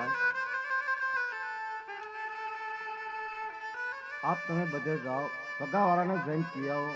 ભાઈ, આપ તમે બધે જાઓ, સગાવાળાને જઈને કહી આવો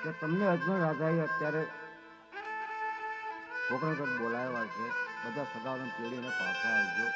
કે તમને અજમેર રાજાએ અત્યારે પોકરણગઢ બોલાવ્યા છે. બધા સગાવાળાને તેડીને પાછા આવજો.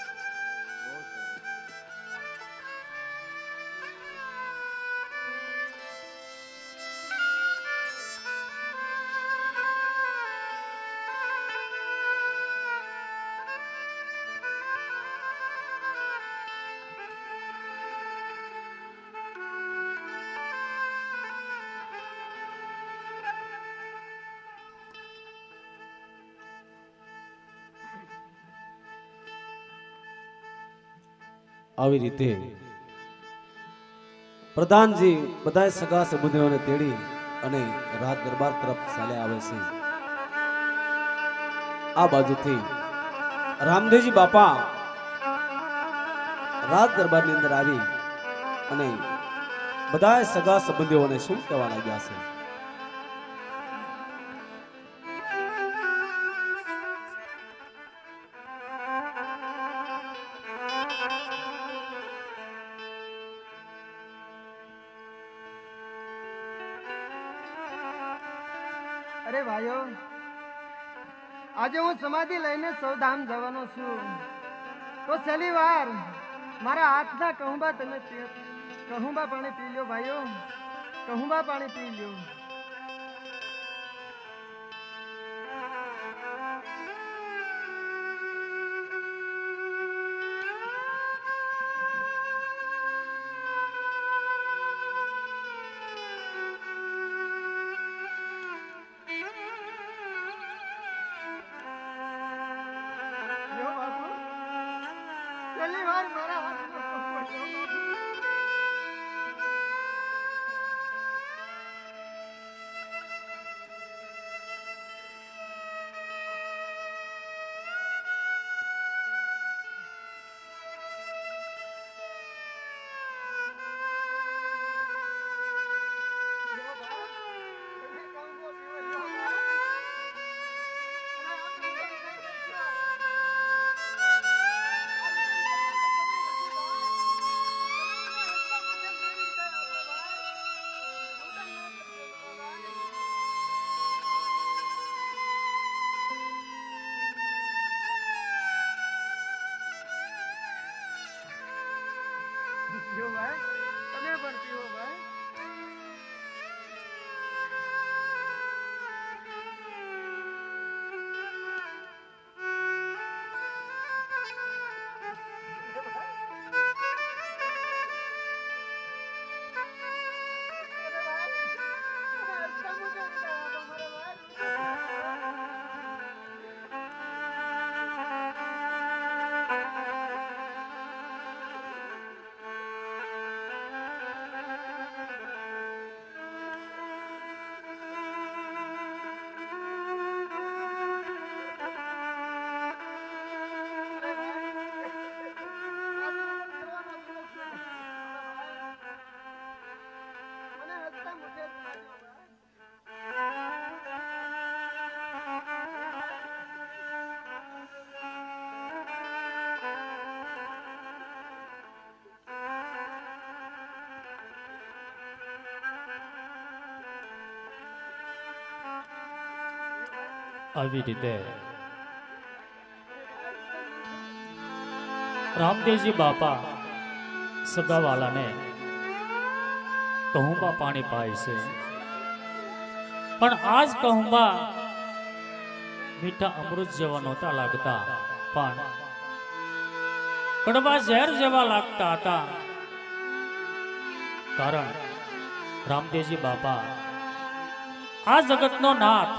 આવી રીતે પ્રધાનજી બધા સગા સંબંધીઓને તેડી અને રાજ દરબાર તરફ ચાલ્યા આવે છે. આ બાજુથી રામદેવજી બાપા રાજ દરબારની અંદર આવી અને બધા સગા સંબંધીઓને શું કહેવા લાગ્યા છે. અરે ભાઈઓ, આજે હું સમાધિ લઈને સૌધામ જવાનો છું. તો છેલ્લી વાર મારા હાથના કહુંબા તમે કહુંબા પાણી પી લ્યો ભાઈઓ, કહુંબા પાણી પી લ્યો. છેલ્લી વાર મારા હાથનો કહુંબો લ્યો. પીવો ભાઈ, તમે પણ પીવો ભાઈ. આવી રીતે રામદેવજી બાપા સગાવાલાને કહુંબા પાણી પાય છે. પણ આજ કહુંબા મીઠા અમૃત જેવા નહોતા લાગતા, પણ કડવા ઝેર જેવા લાગતા હતા. કારણ રામદેવજી બાપા આ જગતનો નાથ,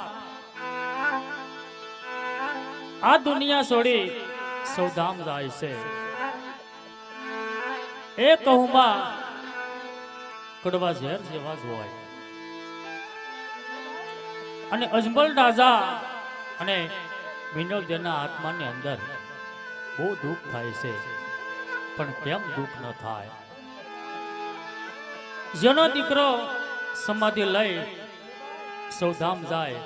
આ દુનિયા છોડી સૌધામ જાય છે. એ કહુંબા કડવા ઝેર જેવા જ હોય. અને અજમલ રાજા અને મિનોદેના આત્માની અંદર બહુ દુઃખ થાય છે. પણ કેમ દુઃખ ન થાય? જેનો દીકરો સમાધિ લઈ સૌધામ જાય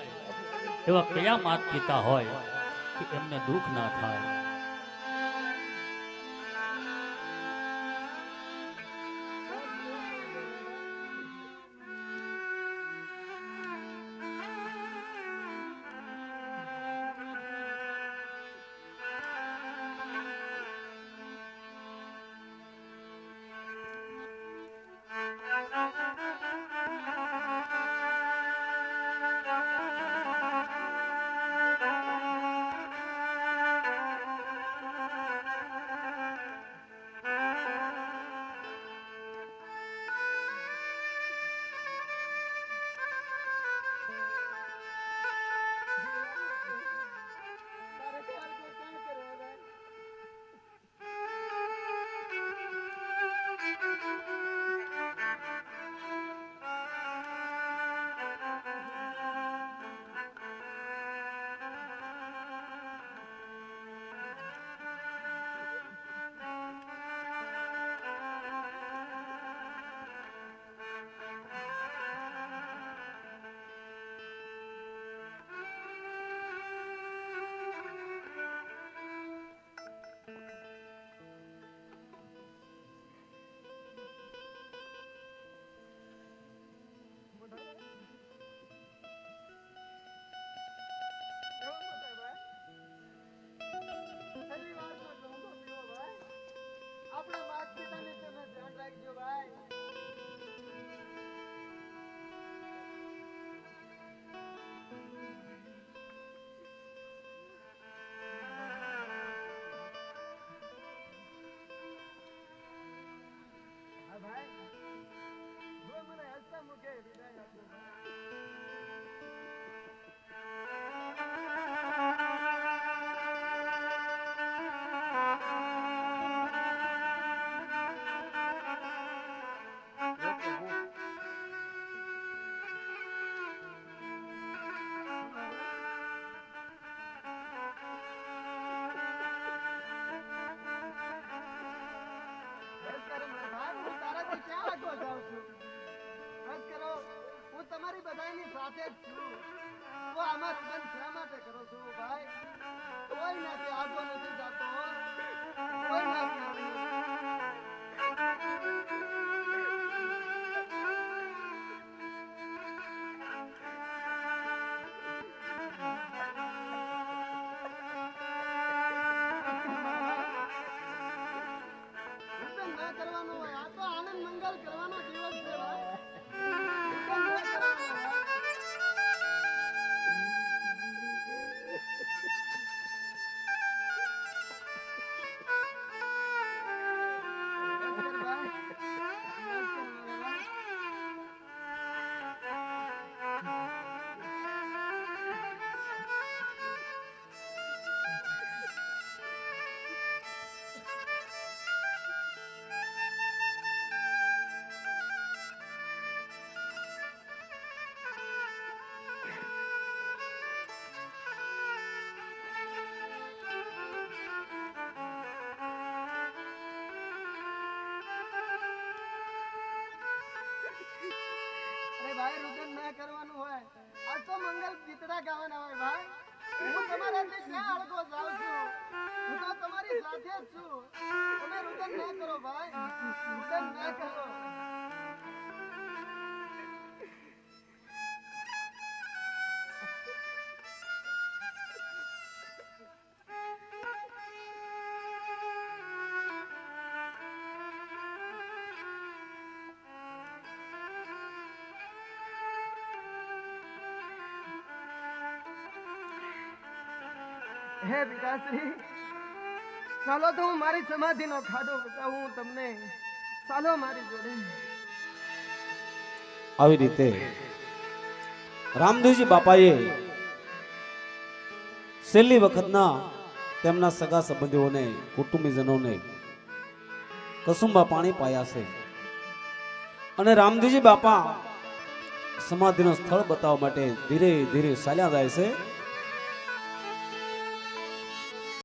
એવા કયા માતા પિતા હોય કે એમને દુઃખ ના થાય? રાખજો ભાઈ. હા ભાઈ, જો મને હસતા મુખે વિદાય આપજો ભાઈ. બસ કરો મને ભાઈ, હું તારાથી ક્યાં આગળ જાઉં છું? બસ કરો, હું તમારી બધાની સાથે જ છું. તો આમાં રુદન શા માટે કરો છો ભાઈ? કોઈ નાથી આગળ નથી જાતો, કોઈ નાથી આગળ નથી. રુદન ના કરવાનું હોય, આ તો આનંદ મંગલ કરવાનો દિવસ છે ભાઈ. રુદન ના કરવાનું હોય. અરે ભાઈ, રુદન ના કરવાનું હોય. આ તો મંગલ ગીતડા ગાવાના હોય ભાઈ. હું તમારાથી ક્યાં અડગો જાઉં છું? હું તો તમારી સાથે જ છું. તમે રુદન ના કરો ભાઈ, રુદન ના કરો. હે પિતાશ્રી, ચાલો તો હું મારી સમાધિનો ખાડો બતાવું તમને. ચાલો મારી જોડે. આવી રીતે રામદેવજી બાપાએ છેલ્લી વખતના તેમના સગા સંબંધીઓને, કુટુંબીજનોને કસુંબા પાણી પાયા છે. અને રામદેવજી બાપા સમાધિનું સ્થળ બતાવવા માટે ધીરે ધીરે ચાલ્યા જાય છે.